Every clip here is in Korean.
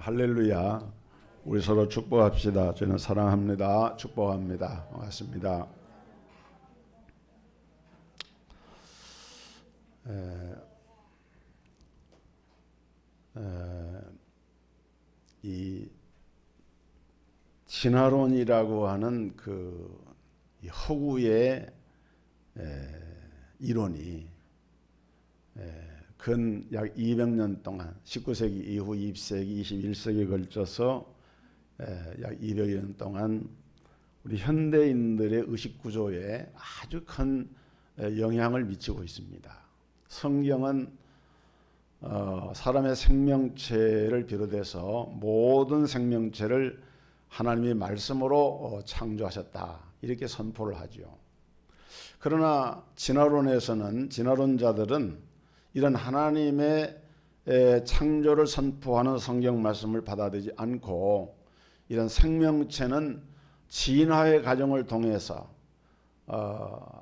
할렐루야. 우리 서로 축복합시다. 저는 사랑합니다. 축복합니다. 반갑습니다. 이 진화론이라고 하는 이 허구의 이론이 근 약 200년 동안 19세기 이후 20세기, 21세기에 걸쳐서 약 200년 동안 우리 현대인들의 의식 구조에 아주 큰 영향을 미치고 있습니다. 성경은 사람의 생명체를 비롯해서 모든 생명체를 하나님의 말씀으로 창조하셨다, 이렇게 선포를 하죠. 그러나 진화론자들은 이런 하나님의 창조를 선포하는 성경 말씀을 받아들이지 않고 이런 생명체는 진화의 과정을 통해서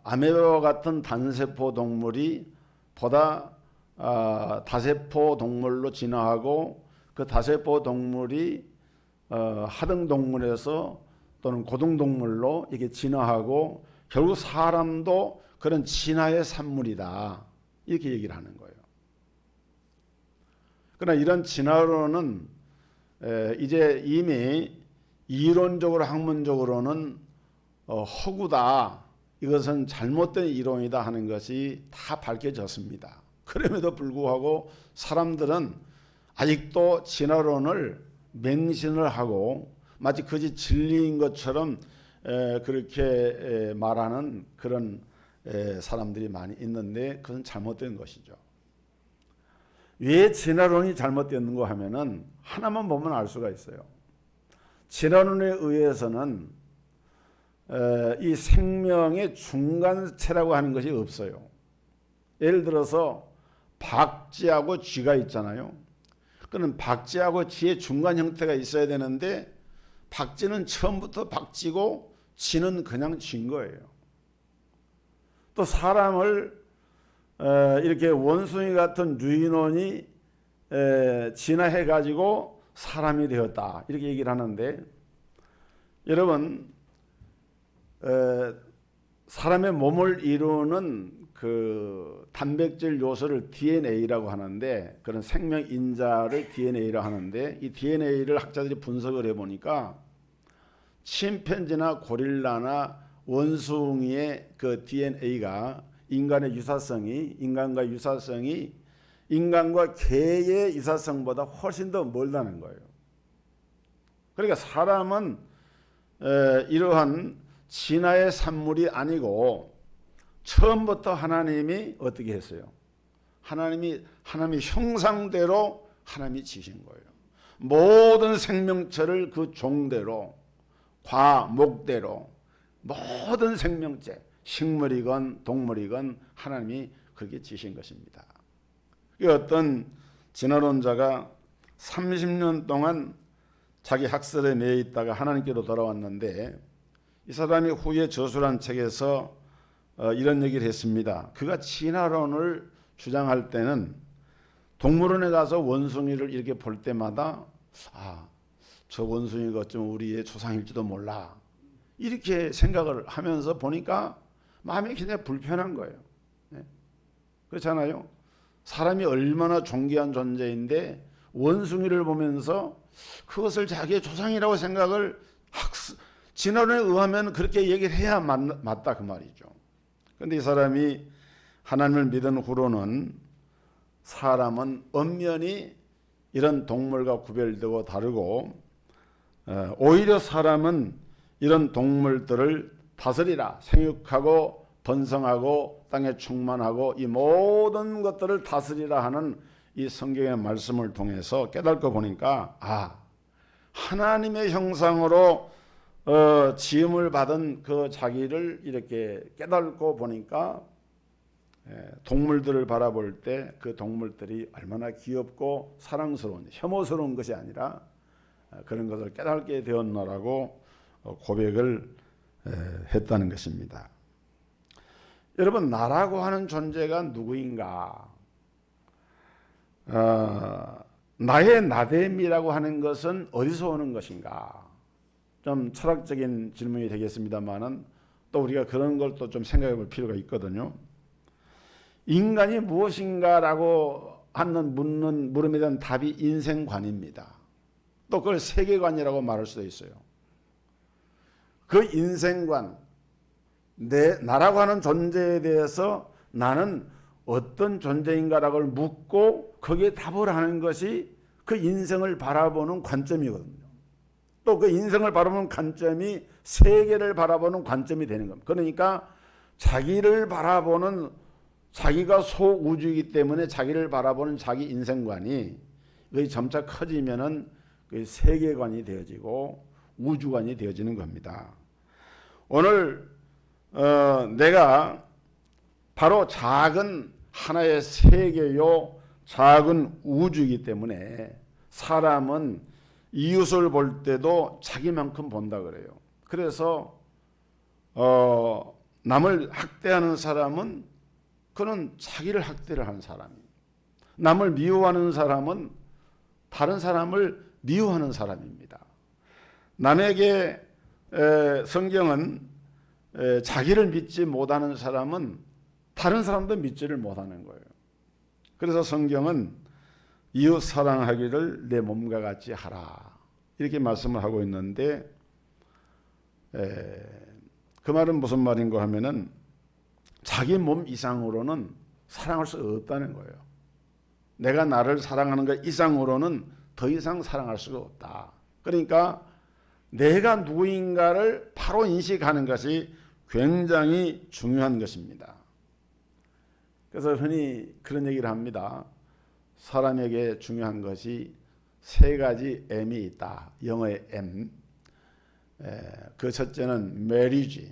아메바와 같은 단세포 동물이 보다 다세포 동물로 진화하고 그 다세포 동물이 하등 동물에서 또는 고등 동물로 이게 진화하고 결국 사람도 그런 진화의 산물이다, 이렇게 얘기를 하는 거예요. 그러나 이런 진화론은 이제 이미 이론적으로 학문적으로는 허구다, 이것은 잘못된 이론이다 하는 것이 다 밝혀졌습니다. 그럼에도 불구하고 사람들은 아직도 진화론을 맹신을 하고 마치 그것이 진리인 것처럼 그렇게 말하는 그런 사람들이 많이 있는데, 그것은 잘못된 것이죠. 왜 진화론이 잘못됐는가 하면은 하나만 보면 알 수가 있어요. 진화론에 의해서는 이 생명의 중간체라고 하는 것이 없어요. 예를 들어서 박쥐하고 쥐가 있잖아요. 그는 박쥐하고 쥐의 중간 형태가 있어야 되는데 박쥐는 처음부터 박쥐고 쥐는 그냥 쥐인 거예요. 또 사람을 이렇게 원숭이 같은 유인원이 진화해 가지고 사람이 되었다, 이렇게 얘기를 하는데, 여러분 사람의 몸을 이루는 그 단백질 요소를 DNA라고 하는데, 그런 생명 인자를 DNA라고 하는데, 이 DNA를 학자들이 분석을 해보니까 침팬지나 고릴라나 원숭이의 그 DNA가 인간과 유사성이 인간과 개의 유사성보다 훨씬 더 멀다는 거예요. 그러니까 사람은 이러한 진화의 산물이 아니고 처음부터 하나님이 어떻게 했어요? 하나님의 형상대로 하나님이 지신 거예요. 모든 생명체를 그 종대로, 과목대로, 모든 생명체, 식물이건 동물이건 하나님이 그렇게 지신 것입니다. 어떤 진화론자가 30년 동안 자기 학설에 매여 있다가 하나님께로 돌아왔는데, 이 사람이 후에 저술한 책에서 이런 얘기를 했습니다. 그가 진화론을 주장할 때는 동물원에 가서 원숭이를 이렇게 볼 때마다 저 원숭이가 어쩌면 우리의 조상일지도 몰라, 이렇게 생각을 하면서 보니까 마음이 굉장히 불편한 거예요. 그렇잖아요. 사람이 얼마나 존귀한 존재인데 원숭이를 보면서 그것을 자기의 조상이라고 생각을 진화론에 의하면 그렇게 얘기를 해야 맞다, 그 말이죠. 그런데 이 사람이 하나님을 믿은 후로는 사람은 엄연히 이런 동물과 구별되고 다르고, 오히려 사람은 이런 동물들을 다스리라, 생육하고 번성하고 땅에 충만하고 이 모든 것들을 다스리라 하는 이 성경의 말씀을 통해서 깨닫고 보니까 하나님의 형상으로 지음을 받은 그 자기를 이렇게 깨닫고 보니까 동물들을 바라볼 때 그 동물들이 얼마나 귀엽고 사랑스러운, 혐오스러운 것이 아니라 그런 것을 깨닫게 되었노라고 고백을 했다는 것입니다. 여러분, 나라고 하는 존재가 누구인가? 나의 나됨이라고 하는 것은 어디서 오는 것인가? 좀 철학적인 질문이 되겠습니다만은 또 우리가 그런 걸 또 좀 생각해 볼 필요가 있거든요. 인간이 무엇인가라고 하는 물음에 대한 답이 인생관입니다. 또 그걸 세계관이라고 말할 수도 있어요. 그 인생관, 나라고 하는 존재에 대해서 나는 어떤 존재인가라고 묻고 거기에 답을 하는 것이 그 인생을 바라보는 관점이거든요. 또 그 인생을 바라보는 관점이 세계를 바라보는 관점이 되는 겁니다. 그러니까 자기를 바라보는, 자기가 소우주이기 때문에 자기를 바라보는 자기 인생관이 그게 점차 커지면은 그 세계관이 되어지고 우주관이 되어지는 겁니다. 오늘 내가 바로 작은 하나의 세계요, 작은 우주이기 때문에 사람은 이웃을 볼 때도 자기만큼 본다 그래요. 그래서 남을 학대하는 사람은 그는 자기를 학대를 하는 사람이에요. 남을 미워하는 사람은 다른 사람을 미워하는 사람입니다. 남에게 성경은 자기를 믿지 못하는 사람은 다른 사람도 믿지를 못하는 거예요. 그래서 성경은 이웃 사랑하기를 내 몸과 같이 하라 이렇게 말씀을 하고 있는데 그 말은 무슨 말인가 하면은 자기 몸 이상으로는 사랑할 수 없다는 거예요. 내가 나를 사랑하는 것 이상으로는 더 이상 사랑할 수가 없다. 그러니까 내가 누구인가를 바로 인식하는 것이 굉장히 중요한 것입니다. 그래서 흔히 그런 얘기를 합니다. 사람에게 중요한 것이 세 가지 M이 있다. 영어의 M. 그 첫째는 marriage,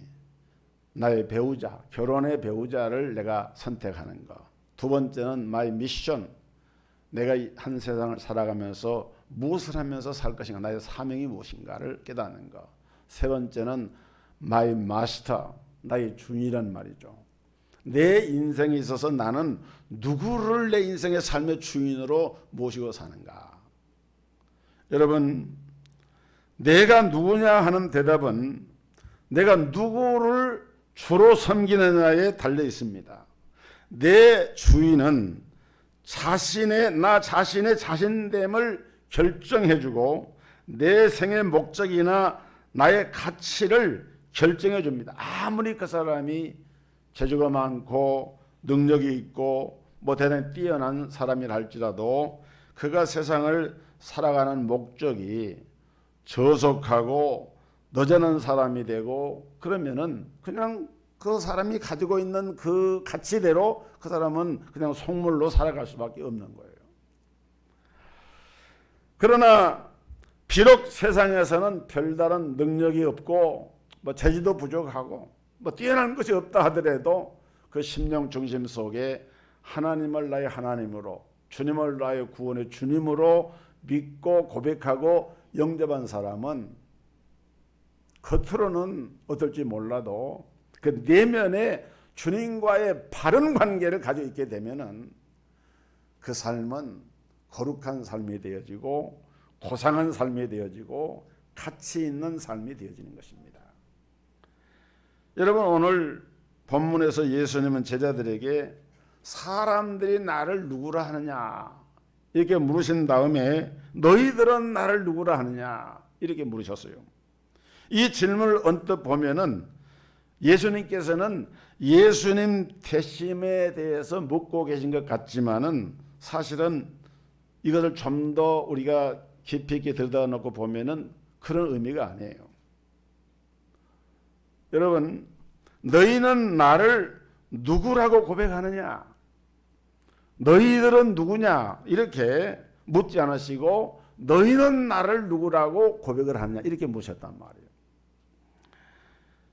나의 배우자, 결혼의 배우자를 내가 선택하는 것. 두 번째는 my mission, 내가 한 세상을 살아가면서 무엇을 하면서 살 것인가, 나의 사명이 무엇인가를 깨닫는 것. 세 번째는 my master, 나의 주인이란 말이죠. 내 인생에 있어서 나는 누구를 내 인생의 삶의 주인으로 모시고 사는가. 여러분, 내가 누구냐 하는 대답은 내가 누구를 주로 섬기느냐에 달려 있습니다. 내 주인은 나 자신의 자신됨을 결정해주고 내 생의 목적이나 나의 가치를 결정해 줍니다. 아무리 그 사람이 재주가 많고 능력이 있고 대단히 뛰어난 사람이라 할지라도 그가 세상을 살아가는 목적이 저속하고 너저는 사람이 되고 그러면은 그냥 그 사람이 가지고 있는 그 가치대로 그 사람은 그냥 속물로 살아갈 수밖에 없는 거예요. 그러나 비록 세상에서는 별다른 능력이 없고 재주도 부족하고 뛰어난 것이 없다 하더라도 그 심령 중심 속에 하나님을 나의 하나님으로, 주님을 나의 구원의 주님으로 믿고 고백하고 영접한 사람은 겉으로는 어떨지 몰라도 그 내면에 주님과의 바른 관계를 가지고 있게 되면은 그 삶은 거룩한 삶이 되어지고 고상한 삶이 되어지고 가치 있는 삶이 되어지는 것입니다. 여러분, 오늘 본문에서 예수님은 제자들에게 사람들이 나를 누구라 하느냐 이렇게 물으신 다음에 너희들은 나를 누구라 하느냐 이렇게 물으셨어요. 이 질문을 언뜻 보면은 예수님께서는 예수님 대심에 대해서 묻고 계신 것 같지만은 사실은 이것을 좀 더 우리가 깊이 있게 들여다놓고 보면은 그런 의미가 아니에요. 여러분, 너희는 나를 누구라고 고백하느냐? 너희들은 누구냐? 이렇게 묻지 않으시고 너희는 나를 누구라고 고백을 하느냐? 이렇게 묻으셨단 말이에요.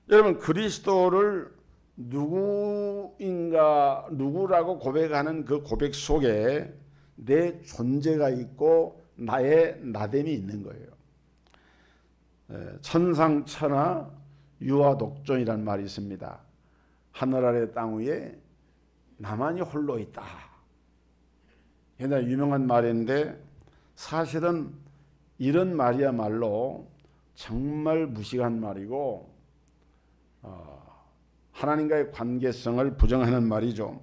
여러분, 그리스도를 누구라고 고백하는 그 고백 속에 내 존재가 있고 나의 나됨이 있는 거예요. 천상천하 유아독존이라는 말이 있습니다. 하늘 아래 땅 위에 나만이 홀로 있다. 옛날 유명한 말인데 사실은 이런 말이야말로 정말 무식한 말이고 하나님과의 관계성을 부정하는 말이죠.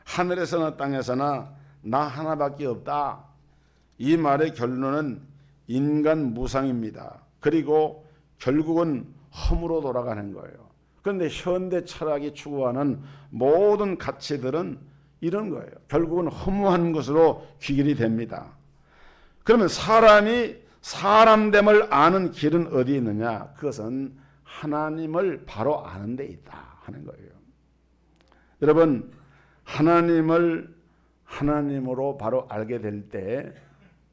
하늘에서나 땅에서나 나 하나밖에 없다. 이 말의 결론은 인간 무상입니다. 그리고 결국은 험으로 돌아가는 거예요. 그런데 현대 철학이 추구하는 모든 가치들은 이런 거예요. 결국은 허무한 것으로 귀결이 됩니다. 그러면 사람이 사람됨을 아는 길은 어디 있느냐? 그것은 하나님을 바로 아는 데 있다 하는 거예요. 여러분, 하나님을 하나님으로 바로 알게 될 때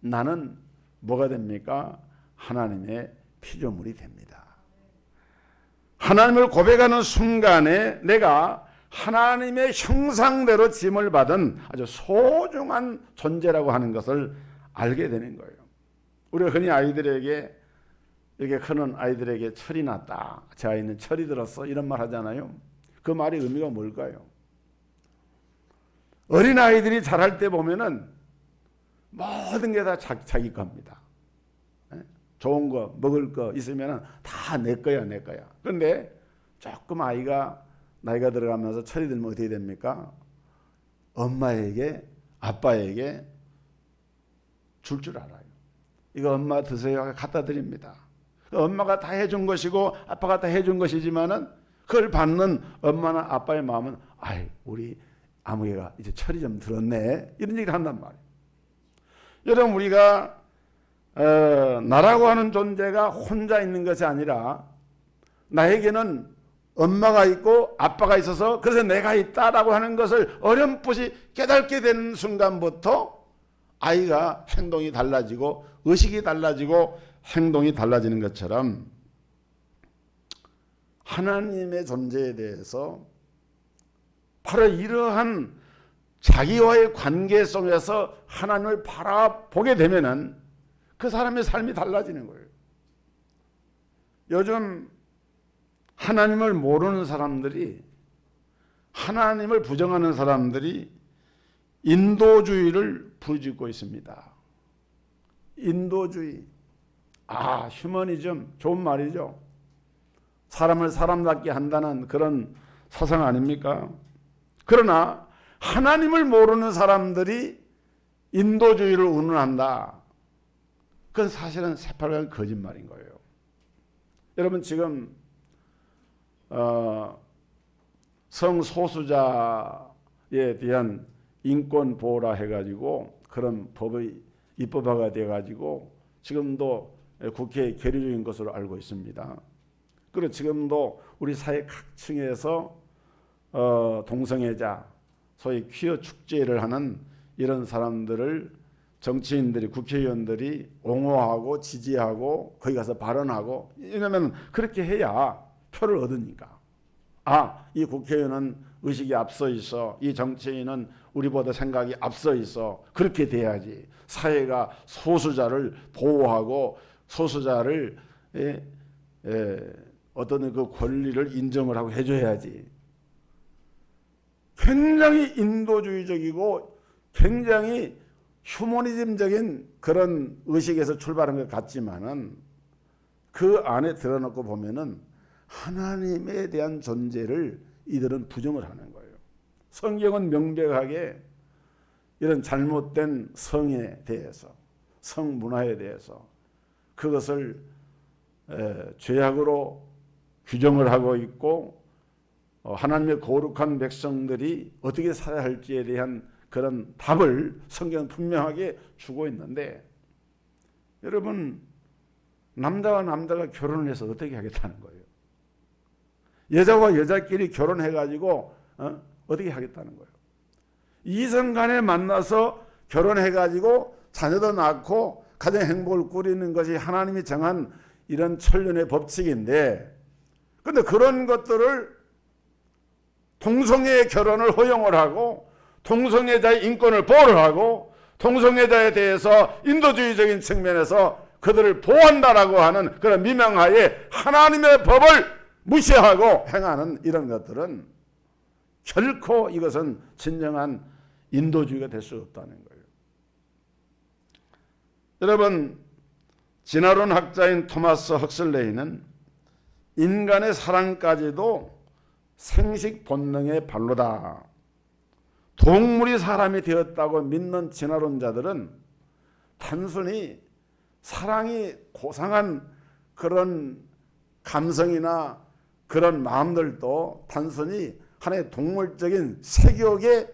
나는 뭐가 됩니까? 하나님의 피조물이 됩니다. 하나님을 고백하는 순간에 내가 하나님의 형상대로 지음을 받은 아주 소중한 존재라고 하는 것을 알게 되는 거예요. 우리가 흔히 아이들에게, 이렇게 크는 아이들에게 철이 났다, 제 아이는 철이 들었어, 이런 말 하잖아요. 그 말의 의미가 뭘까요? 어린 아이들이 자랄 때 보면은 모든 게 다 자기 겁니다. 좋은 거, 먹을 거 있으면 다 내 거야, 내 거야. 그런데 조금 아이가 나이가 들어가면서 철이 들면 어떻게 됩니까? 엄마에게, 아빠에게 줄 알아요. 이거 엄마 드세요. 갖다 드립니다. 엄마가 다 해준 것이고 아빠가 다 해준 것이지만은 그걸 받는 엄마나 아빠의 마음은 아이, 우리 아무개가 이제 철이 좀 들었네, 이런 얘기를 한단 말이에요. 여러분, 우리가 나라고 하는 존재가 혼자 있는 것이 아니라 나에게는 엄마가 있고 아빠가 있어서 그래서 내가 있다라고 하는 것을 어렴풋이 깨닫게 되는 순간부터 아이가 행동이 달라지고 의식이 달라지고 행동이 달라지는 것처럼 하나님의 존재에 대해서 바로 이러한 자기와의 관계 속에서 하나님을 바라보게 되면은 그 사람의 삶이 달라지는 거예요. 요즘 하나님을 모르는 사람들이, 하나님을 부정하는 사람들이 인도주의를 부르짖고 있습니다. 인도주의. 휴머니즘, 좋은 말이죠. 사람을 사람답게 한다는 그런 사상 아닙니까? 그러나 하나님을 모르는 사람들이 인도주의를 운운한다. 그건 사실은 새빨간 거짓말인 거예요. 여러분, 지금 성소수자에 대한 인권 보호라 해가지고 그런 법이 입법화가 돼가지고 지금도 국회에 계류 중인 것으로 알고 있습니다. 그리고 지금도 우리 사회 각층에서 동성애자, 소위 퀴어 축제를 하는 이런 사람들을 정치인들이, 국회의원들이 옹호하고 지지하고 거기 가서 발언하고, 왜냐하면 그렇게 해야 표를 얻으니까. 이 국회의원은 의식이 앞서 있어, 이 정치인은 우리보다 생각이 앞서 있어, 그렇게 돼야지. 사회가 소수자를 보호하고 소수자를 어떤 그 권리를 인정을 하고 해줘야지. 굉장히 인도주의적이고 굉장히 휴머니즘적인 그런 의식에서 출발한 것 같지만은 그 안에 들어놓고 보면은 하나님에 대한 존재를 이들은 부정을 하는 거예요. 성경은 명백하게 이런 잘못된 성에 대해서, 성문화에 대해서 그것을 죄악으로 규정을 하고 있고, 하나님의 거룩한 백성들이 어떻게 살아야 할지에 대한 그런 답을 성경은 분명하게 주고 있는데, 여러분, 남자와 남자가 결혼을 해서 어떻게 하겠다는 거예요? 여자와 여자끼리 결혼해가지고 어떻게 하겠다는 거예요? 이성 간에 만나서 결혼해가지고 자녀도 낳고 가정 행복을 꾸리는 것이 하나님이 정한 이런 천륜의 법칙인데, 그런데 그런 것들을 동성애 결혼을 허용을 하고 동성애자의 인권을 보호를 하고 동성애자에 대해서 인도주의적인 측면에서 그들을 보호한다라고 하는 그런 미명하에 하나님의 법을 무시하고 행하는 이런 것들은 결코 이것은 진정한 인도주의가 될 수 없다는 거예요. 여러분, 진화론 학자인 토마스 헉슬레이는 인간의 사랑까지도 생식 본능의 발로다. 동물이 사람이 되었다고 믿는 진화론자들은 단순히 사랑이 고상한 그런 감성이나 그런 마음들도 단순히 하나의 동물적인 색욕에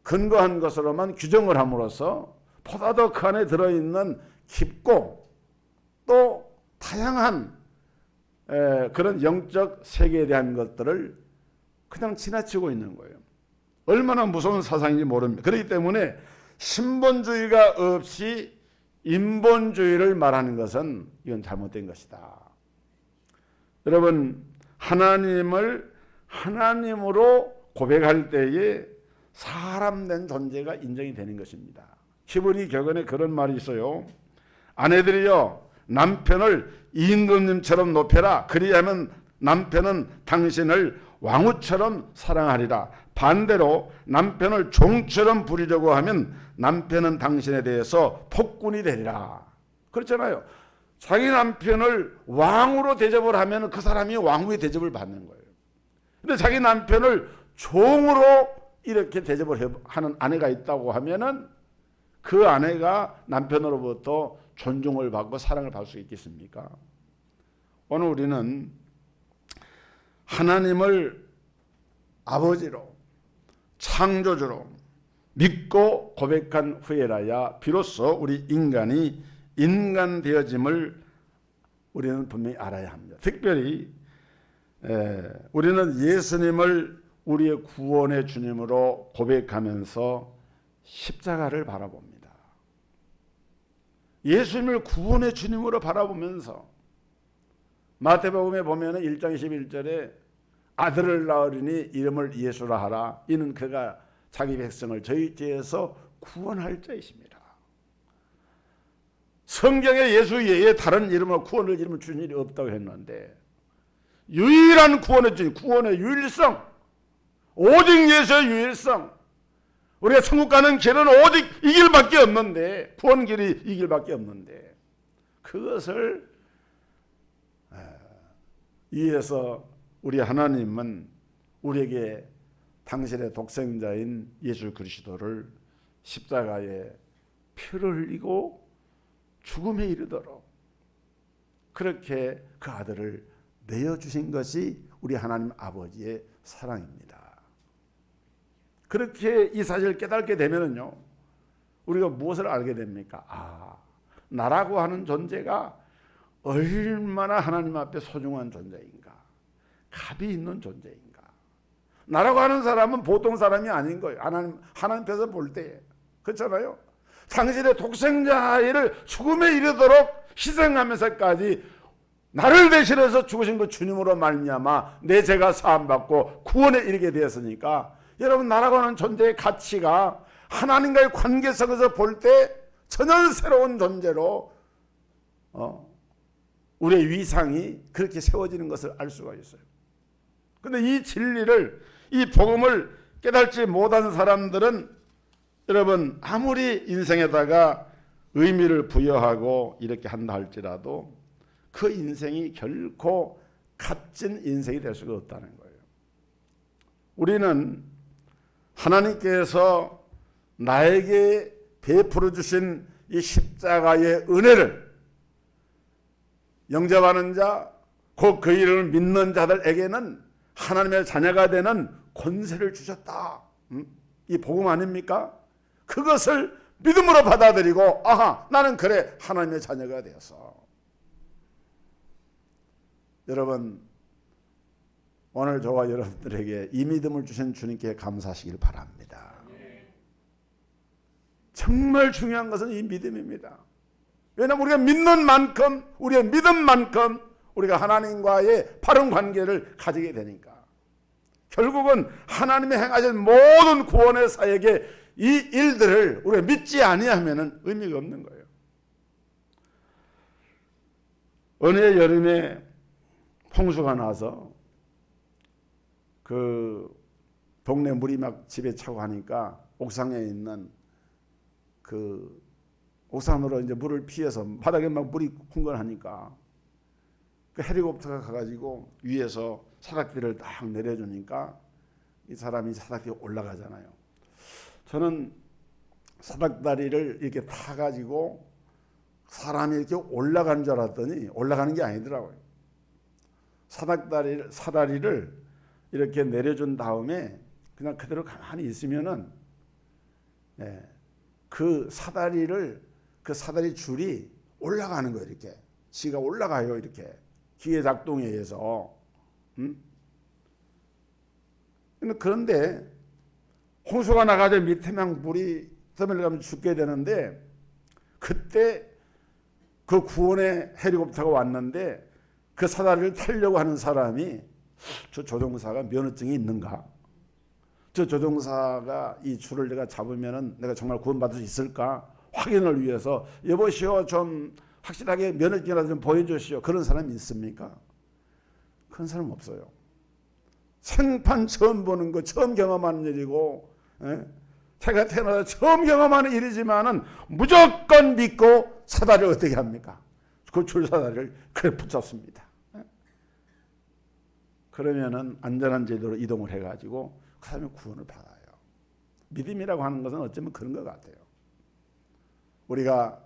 근거한 것으로만 규정을 함으로써 보다 더 그 안에 들어있는 깊고 또 다양한 그런 영적 세계에 대한 것들을 그냥 지나치고 있는 거예요. 얼마나 무서운 사상인지 모릅니다. 그렇기 때문에 신본주의가 없이 인본주의를 말하는 것은 이건 잘못된 것이다. 여러분, 하나님을 하나님으로 고백할 때에 사람된 존재가 인정이 되는 것입니다. 히브리 격언에 그런 말이 있어요. 아내들이여 남편을 임금님처럼 높여라. 그리하면 남편은 당신을 왕후처럼 사랑하리라. 반대로 남편을 종처럼 부리려고 하면 남편은 당신에 대해서 폭군이 되리라. 그렇잖아요. 자기 남편을 왕으로 대접을 하면 그 사람이 왕후의 대접을 받는 거예요. 근데 자기 남편을 종으로 이렇게 대접을 하는 아내가 있다고 하면은 그 아내가 남편으로부터 존중을 받고 사랑을 받을 수 있겠습니까? 오늘 우리는 하나님을 아버지로 창조주로 믿고 고백한 후에라야 비로소 우리 인간이 인간 되어짐을 우리는 분명히 알아야 합니다. 특별히 우리는 예수님을 우리의 구원의 주님으로 고백하면서 십자가를 바라봅니다. 예수님을 구원의 주님으로 바라보면서 마태복음에 보면 1장 11절에 아들을 낳으리니 이름을 예수라 하라. 이는 그가 자기 백성을 저희 죄에서 구원할 자이십니다. 성경에 예수 외에 다른 이름으로 구원을 이름을 주신 일이 없다고 했는데 유일한 구원의 주님, 구원의 유일성, 오직 예수의 유일성, 우리가 천국 가는 길은 오직 이 길밖에 없는데, 구원 길이 이 길밖에 없는데 그것을 위해서 우리 하나님은 우리에게 당신의 독생자인 예수 그리스도를 십자가에 피를 흘리고 죽음에 이르도록 그렇게 그 아들을 내어주신 것이 우리 하나님 아버지의 사랑입니다. 그렇게 이 사실을 깨닫게 되면요, 우리가 무엇을 알게 됩니까? 나라고 하는 존재가 얼마나 하나님 앞에 소중한 존재인가, 값이 있는 존재인가. 나라고 하는 사람은 보통 사람이 아닌 거예요. 하나님 앞에서 볼 때. 그렇잖아요. 당신의 독생자 아이를 죽음에 이르도록 희생하면서까지 나를 대신해서 죽으신 그 주님으로 말미암아 내 죄가 사함받고 구원에 이르게 되었으니까, 여러분, 나라고 하는 존재의 가치가 하나님과의 관계성에서 볼 때 전혀 새로운 존재로 우리의 위상이 그렇게 세워지는 것을 알 수가 있어요. 그런데 이 진리를, 이 복음을 깨닫지 못한 사람들은 여러분, 아무리 인생에다가 의미를 부여하고 이렇게 한다 할지라도 그 인생이 결코 값진 인생이 될 수가 없다는 거예요. 우리는 하나님께서 나에게 베풀어 주신 이 십자가의 은혜를 영접하는 자, 곧 그 이름을 믿는 자들에게는 하나님의 자녀가 되는 권세를 주셨다. 이 복음 아닙니까? 그것을 믿음으로 받아들이고, 나는 그래 하나님의 자녀가 되었어. 여러분, 오늘 저와 여러분들에게 이 믿음을 주신 주님께 감사하시길 바랍니다. 정말 중요한 것은 이 믿음입니다. 왜냐하면 우리가 믿는 만큼, 우리의 믿음만큼 우리가 하나님과의 바른 관계를 가지게 되니까. 결국은 하나님이 행하신 모든 구원의 사역에 이 일들을 우리가 믿지 아니하면 의미가 없는 거예요. 어느 여름에 홍수가 나서 그 동네 물이 막 집에 차고 하니까 옥상에 있는 그 우산으로 이제 물을 피해서 바닥에 막 물이 흥건하니까 그 헬리콥터가 가가지고 위에서 사닥들을 딱 내려주니까 이 사람이 사닥에 올라가잖아요. 저는 사닥다리를 이렇게 타가지고 사람이 이렇게 올라가는 줄 알았더니 올라가는 게 아니더라고요. 사다리를 이렇게 내려준 다음에 그냥 그대로 가만히 있으면은 그 사다리 줄이 올라가는 거예요. 이렇게 지가 올라가요. 이렇게 기계 작동에 의해서. 그런데 홍수가 나가서 밑에 막 물이 떠밀려가면 죽게 되는데 그때 그 구원의 헬리콥터가 왔는데 그 사다리를 타려고 하는 사람이 저 조종사가 면허증이 있는가? 저 조종사가 이 줄을 내가 잡으면은 내가 정말 구원받을 수 있을까? 확인을 위해서 여보시오 좀 확실하게 면허증이라도 좀 보여주시오. 그런 사람이 있습니까? 그런 사람 없어요. 생판 처음 보는 거, 처음 경험하는 일이고, 제가 태어나서 처음 경험하는 일이지만은 무조건 믿고 사다리를 어떻게 합니까? 그 줄 사다리를 그래 붙잡습니다. 그러면은 안전한 제도로 이동을 해가지고 그 사람이 구원을 받아요. 믿음이라고 하는 것은 어쩌면 그런 것 같아요. 우리가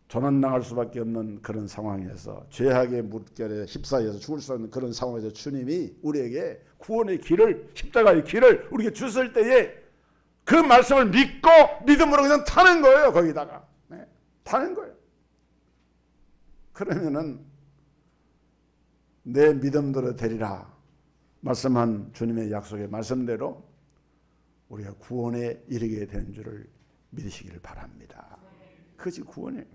조난당할 수밖에 없는 그런 상황에서 죄악의 물결에 휩싸여서 죽을 수 있는 그런 상황에서 주님이 우리에게 구원의 길을, 십자가의 길을 우리에게 주실 때에 그 말씀을 믿고 믿음으로 그냥 타는 거예요. 거기다가 타는 거예요. 그러면은 내 믿음대로 되리라 말씀한 주님의 약속의 말씀대로 우리가 구원에 이르게 되는 줄을 믿으시기를 바랍니다. 그것이 구원이에요.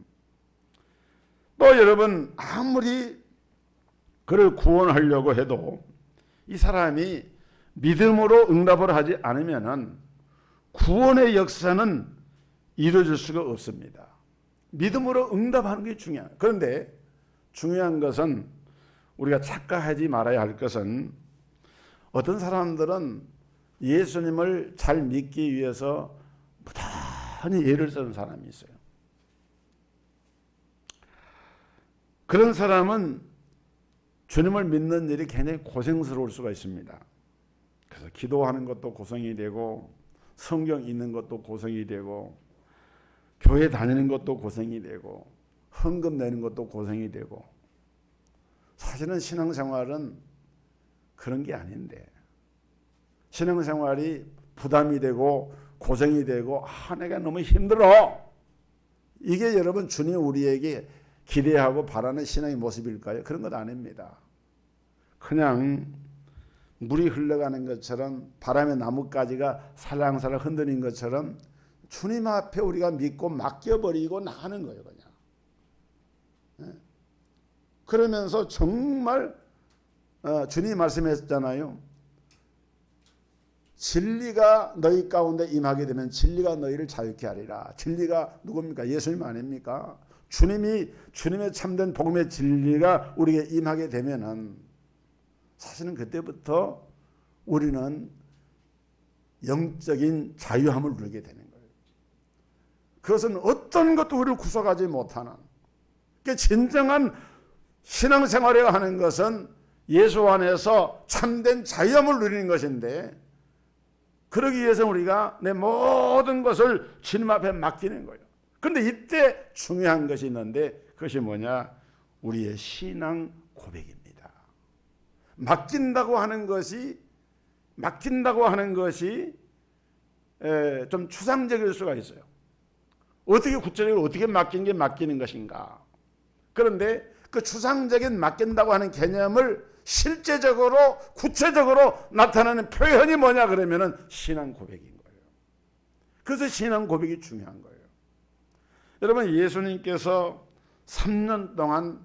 또 여러분 아무리 그를 구원하려고 해도 이 사람이 믿음으로 응답을 하지 않으면은 구원의 역사는 이루어질 수가 없습니다. 믿음으로 응답하는 게 중요해요. 그런데 중요한 것은 우리가 착각하지 말아야 할 것은 어떤 사람들은 예수님을 잘 믿기 위해서 무단히 예를 쓰는 사람이 있어요. 그런 사람은 주님을 믿는 일이 굉장히 고생스러울 수가 있습니다. 그래서 기도하는 것도 고생이 되고 성경 읽는 것도 고생이 되고 교회 다니는 것도 고생이 되고 헌금 내는 것도 고생이 되고 사실은 신앙생활은 그런 게 아닌데 신앙생활이 부담이 되고 고생이 되고 내가 너무 힘들어. 이게 여러분 주님이 우리에게 기대하고 바라는 신앙의 모습일까요? 그런 것 아닙니다. 그냥 물이 흘러가는 것처럼 바람의 나뭇가지가 살랑살랑 흔드는 것처럼 주님 앞에 우리가 믿고 맡겨버리고 나가는 거예요. 그냥. 그러면서 정말 주님이 말씀했잖아요. 진리가 너희 가운데 임하게 되면 진리가 너희를 자유케 하리라. 진리가 누굽니까? 예수님 아닙니까? 주님의 참된 복음의 진리가 우리에게 임하게 되면은 사실은 그때부터 우리는 영적인 자유함을 누리게 되는 거예요. 그것은 어떤 것도 우리를 구속하지 못하는. 그러니까 진정한 신앙생활이라고 하는 것은 예수 안에서 참된 자유함을 누리는 것인데 그러기 위해서 우리가 내 모든 것을 주님 앞에 맡기는 거예요. 그런데 이때 중요한 것이 있는데 그것이 뭐냐? 우리의 신앙 고백입니다. 맡긴다고 하는 것이 좀 추상적일 수가 있어요. 어떻게 구체적으로 어떻게 맡긴 게 맡기는 것인가? 그런데 그 추상적인 맡긴다고 하는 개념을 실제적으로 구체적으로 나타나는 표현이 뭐냐 그러면은 신앙 고백인 거예요. 그래서 신앙 고백이 중요한 거예요. 여러분 예수님께서 3년 동안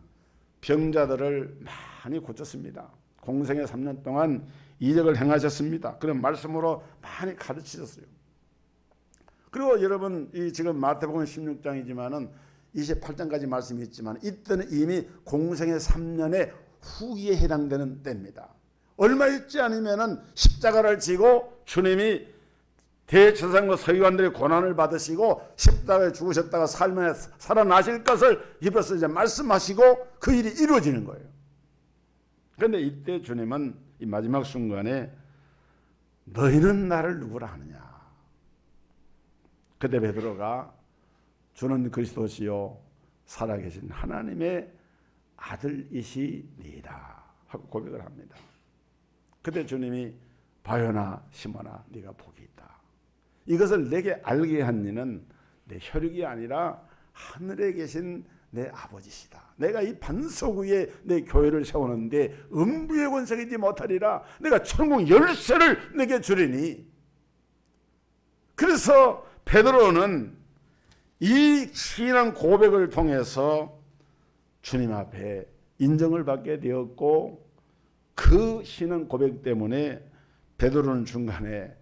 병자들을 많이 고쳤습니다. 공생의 3년 동안 이적을 행하셨습니다. 그런 말씀으로 많이 가르치셨어요. 그리고 여러분 이 지금 마태복음 16장이지만은 28장까지 말씀이 있지만 이때는 이미 공생의 3년의 후기에 해당되는 때입니다. 얼마 있지 않으면은 십자가를 지고 주님이 대제사장과 서기관들의 고난을 받으시고 십자가에 죽으셨다가 삶에 살아나실 것을 입에서 이제 말씀하시고 그 일이 이루어지는 거예요. 그런데 이때 주님은 이 마지막 순간에 너희는 나를 누구라 하느냐. 그때 베드로가 주는 그리스도시요 살아계신 하나님의 아들이시니이다 하고 고백을 합니다. 그때 주님이 바요나 시몬아 네가 복이 있다. 이것을 내게 알게 한 이는 내 혈육이 아니라 하늘에 계신 내 아버지시다. 내가 이 반석 위에 내 교회를 세우는데 음부의 권세가 있지 못하리라. 내가 천국 열쇠를 내게 주리니. 그래서 베드로는 이 신앙 고백을 통해서 주님 앞에 인정을 받게 되었고 그 신앙 고백 때문에 베드로는 중간에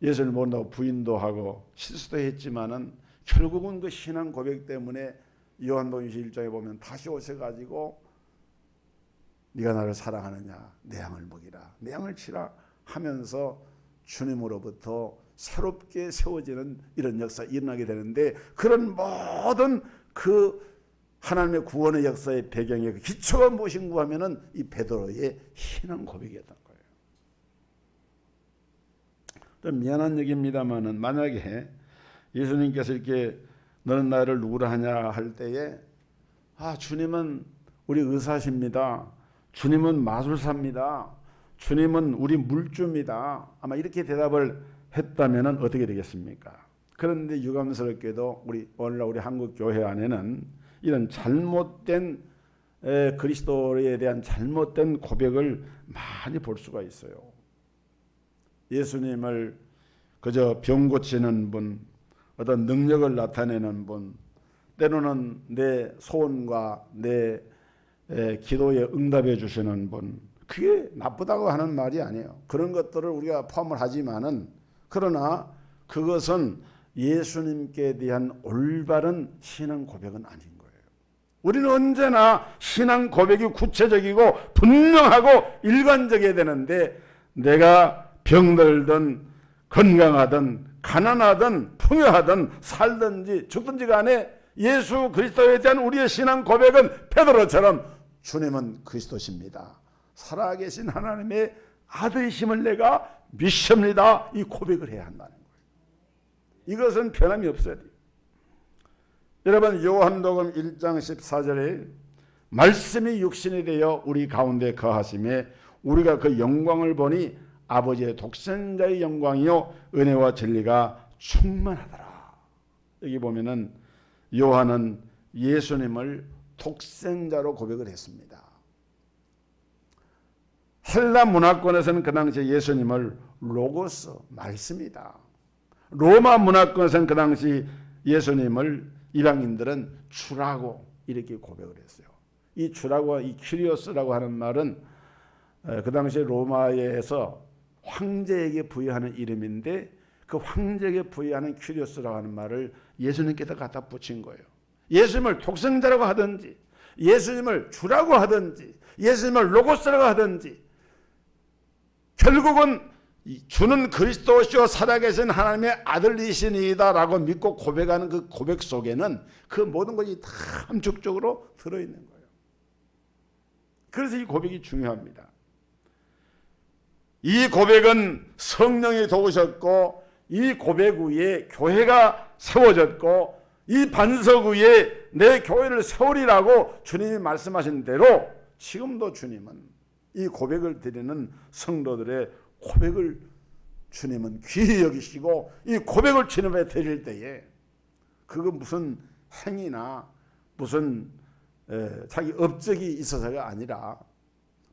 예수를 모른다고 부인도 하고 실수도 했지만은 결국은 그 신앙 고백 때문에 요한복음 1장에 보면 다시 오셔가지고 네가 나를 사랑하느냐 내 양을 먹이라 내 양을 치라 하면서 주님으로부터 새롭게 세워지는 이런 역사가 일어나게 되는데 그런 모든 그 하나님의 구원의 역사의 배경의 그 기초가 무엇인가 하면은 이 베드로의 신앙 고백이었던 거예요. 좀 미안한 얘기입니다만은 만약에 예수님께서 이렇게 너는 나를 누구라 하냐 할 때에 주님은 우리 의사십니다. 주님은 마술사입니다. 주님은 우리 물주입니다. 아마 이렇게 대답을 했다면 어떻게 되겠습니까? 그런데 유감스럽게도 오늘날 우리 한국 교회 안에는 이런 잘못된 그리스도에 대한 잘못된 고백을 많이 볼 수가 있어요. 예수님을 그저 병 고치는 분, 어떤 능력을 나타내는 분, 때로는 내 소원과 내 기도에 응답해 주시는 분, 그게 나쁘다고 하는 말이 아니에요. 그런 것들을 우리가 포함을 하지만은 그러나 그것은 예수님께 대한 올바른 신앙 고백은 아닌 거예요. 우리는 언제나 신앙 고백이 구체적이고 분명하고 일관적이어야 되는데 내가 병들든 건강하든 가난하든 풍요하든 살든지 죽든지 간에 예수 그리스도에 대한 우리의 신앙 고백은 베드로처럼 주님은 그리스도십니다. 살아계신 하나님의 아들이심을 내가 믿습니다. 이 고백을 해야 한다는 거예요. 이것은 변함이 없어야 돼요. 여러분 요한복음 1장 14절에 말씀이 육신이 되어 우리 가운데 거하심에 우리가 그 영광을 보니 아버지의 독생자의 영광이요 은혜와 진리가 충만하더라. 여기 보면은 요한은 예수님을 독생자로 고백을 했습니다. 헬라 문화권에서는 그 당시에 예수님을 로고스, 말씀이다. 로마 문화권에서는 그 당시 예수님을 이방인들은 주라고 이렇게 고백을 했어요. 이 주라고 이 큐리오스라고 하는 말은 그 당시에 로마에서 황제에게 부여하는 이름인데 그 황제에게 부여하는 큐리오스라고 하는 말을 예수님께다 갖다 붙인 거예요. 예수님을 독생자라고 하든지 예수님을 주라고 하든지 예수님을 로고스라고 하든지 결국은 주는 그리스도시요 살아계신 하나님의 아들이시니이다라고 믿고 고백하는 그 고백 속에는 그 모든 것이 다 함축적으로 들어있는 거예요. 그래서 이 고백이 중요합니다. 이 고백은 성령이 도우셨고 이 고백 위에 교회가 세워졌고 이 반석 위에 내 교회를 세우리라고 주님이 말씀하신 대로 지금도 주님은 이 고백을 드리는 성도들의 고백을 주님은 귀히 여기시고 이 고백을 주님에 드릴 때에 그거 무슨 행위나 무슨 자기 업적이 있어서가 아니라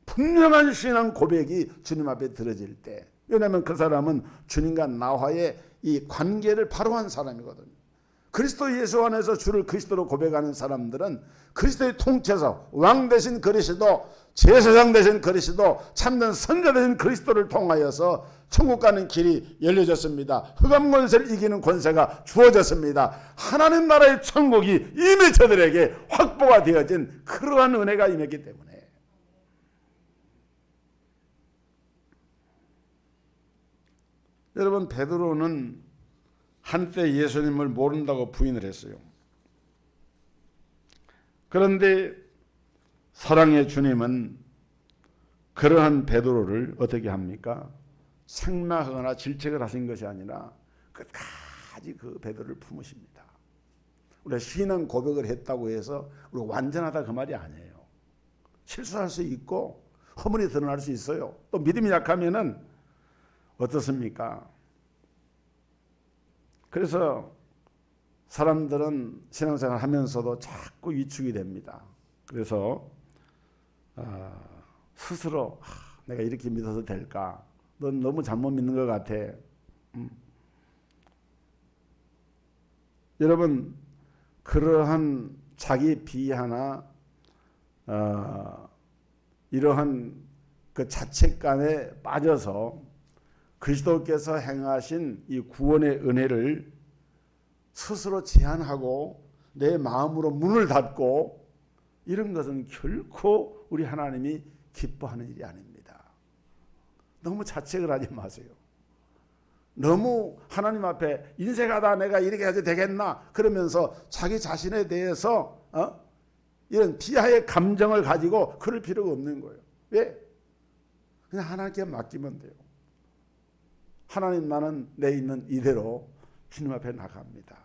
분명한 신앙 고백이 주님 앞에 들어질 때, 왜냐하면 그 사람은 주님과 나와의 이 관계를 바로 한 사람이거든요. 그리스도 예수 안에서 주를 그리스도로 고백하는 사람들은 그리스도의 통치에서 왕 되신 그리스도, 제사장 되신 그리스도, 참된 선자 되신 그리스도를 통하여서 천국 가는 길이 열려졌습니다. 흑암 권세를 이기는 권세가 주어졌습니다. 하나님 나라의 천국이 이미 저들에게 확보가 되어진 그러한 은혜가 임했기 때문에 여러분, 베드로는 한때 예수님을 모른다고 부인을 했어요. 그런데 사랑의 주님은 그러한 베드로를 어떻게 합니까? 책망하거나 질책을 하신 것이 아니라 끝까지 그 베드로를 품으십니다. 우리가 신앙 고백을 했다고 해서 우리가 완전하다 그 말이 아니에요. 실수할 수 있고 허물이 드러날 수 있어요. 또 믿음이 약하면은 어떻습니까? 그래서 사람들은 신앙생활 하면서도 자꾸 위축이 됩니다. 그래서 스스로 내가 이렇게 믿어도 될까? 넌 너무 잘못 믿는 것 같아. 여러분, 그러한 자기 비하나 이러한 그 자책감에 빠져서 그리스도께서 행하신 이 구원의 은혜를 스스로 제한하고 내 마음으로 문을 닫고 이런 것은 결코 우리 하나님이 기뻐하는 일이 아닙니다. 너무 자책을 하지 마세요. 너무 하나님 앞에 인생하다 내가 이렇게 해도 되겠나 그러면서 자기 자신에 대해서 이런 비하의 감정을 가지고 그럴 필요가 없는 거예요. 왜? 그냥 하나님께 맡기면 돼요. 하나님, 나는 내 있는 이대로 주님 앞에 나갑니다.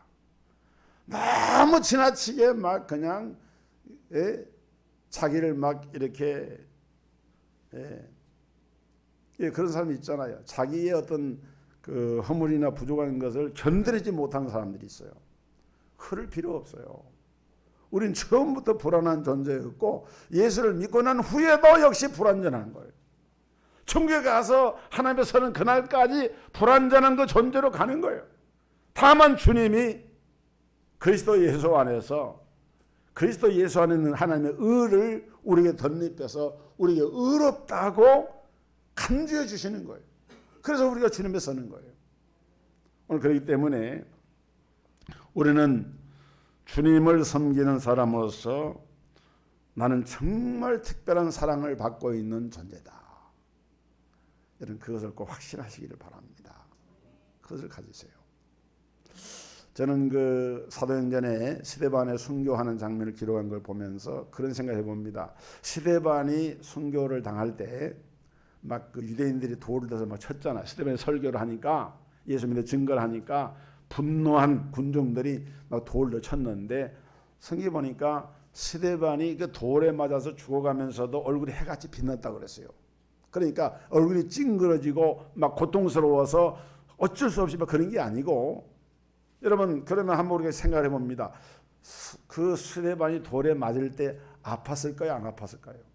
너무 지나치게 막 그냥 자기를 막 이렇게 그런 사람이 있잖아요. 자기의 어떤 그 허물이나 부족한 것을 견뎌내지 못하는 사람들이 있어요. 그럴 필요 없어요. 우린 처음부터 불안한 존재였고 예수를 믿고 난 후에도 역시 불완전한 거예요. 천국에 가서 하나님의 서는 그날까지 불완전한 그 존재로 가는 거예요. 다만 주님이 그리스도 예수 안에서 그리스도 예수 안에 있는 하나님의 의를 우리에게 덧입혀서 우리에게 의롭다고 간주해 주시는 거예요. 그래서 우리가 주님에 서는 거예요. 오늘 그렇기 때문에 우리는 주님을 섬기는 사람으로서 나는 정말 특별한 사랑을 받고 있는 존재다. 여러분, 그것을 꼭 확신하시기를 바랍니다. 그것을 가지세요. 저는 그 사도행전에 스데반의 순교하는 장면을 기록한 걸 보면서 그런 생각을 해봅니다. 스데반이 순교를 당할 때 막 그 유대인들이 돌을 들어서 막 쳤잖아. 스데반이 설교를 하니까 예수 믿는 증거를 하니까 분노한 군중들이 막 돌을 쳤는데 성경에 보니까 스데반이 그 돌에 맞아서 죽어가면서도 얼굴이 해같이 빛났다고 그랬어요. 그러니까 얼굴이 찡그러지고 막 고통스러워서 어쩔 수 없이 막 그런 게 아니고, 여러분 그러면 한번 우리가 생각해 봅니다. 그 스데반이 돌에 맞을 때 아팠을까요? 안 아팠을까요?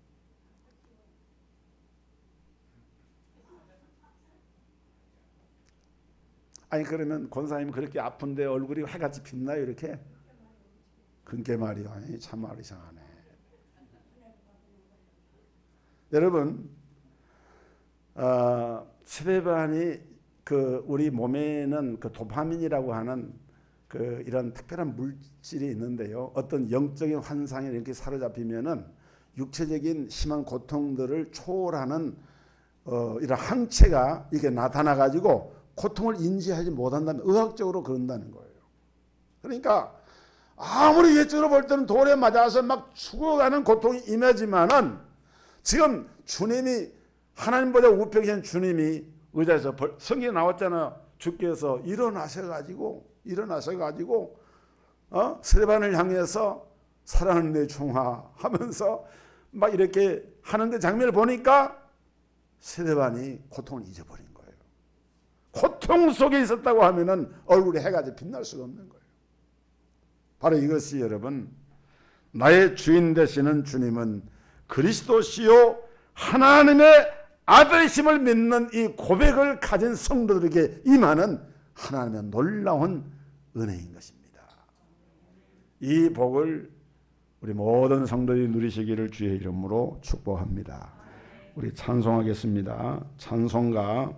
아니 그러면 권사님 그렇게 아픈데 얼굴이 해같이 빛나요 이렇게? 그게 말이요. 아니 참말 이상하네. 여러분, 스데반이 그 우리 몸에는 그 도파민이라고 하는 그 이런 특별한 물질이 있는데요. 어떤 영적인 환상에 이렇게 사로잡히면은 육체적인 심한 고통들을 초월하는 이런 항체가 이게 나타나 가지고 고통을 인지하지 못한다면 의학적으로 그런다는 거예요. 그러니까 아무리 예적으로 볼 때는 돌에 맞아서 막 죽어가는 고통이 임하지만은 지금 주님이 하나님보다 우편이신 주님이 의자에서 성경에 나왔잖아요. 주께서 일어나셔가지고 스데반을 향해서 사랑하는 내 종아 하면서 막 이렇게 하는 그 장면을 보니까 스데반이 고통을 잊어버린 거예요. 고통 속에 있었다고 하면은 얼굴에 해가 빛날 수가 없는 거예요. 바로 이것이 여러분, 나의 주인 되시는 주님은 그리스도시요 하나님의 아들이심을 믿는 이 고백을 가진 성도들에게 임하는 하나님의 놀라운 은혜인 것입니다. 이 복을 우리 모든 성도들이 누리시기를 주의 이름으로 축복합니다. 우리 찬송하겠습니다. 찬송가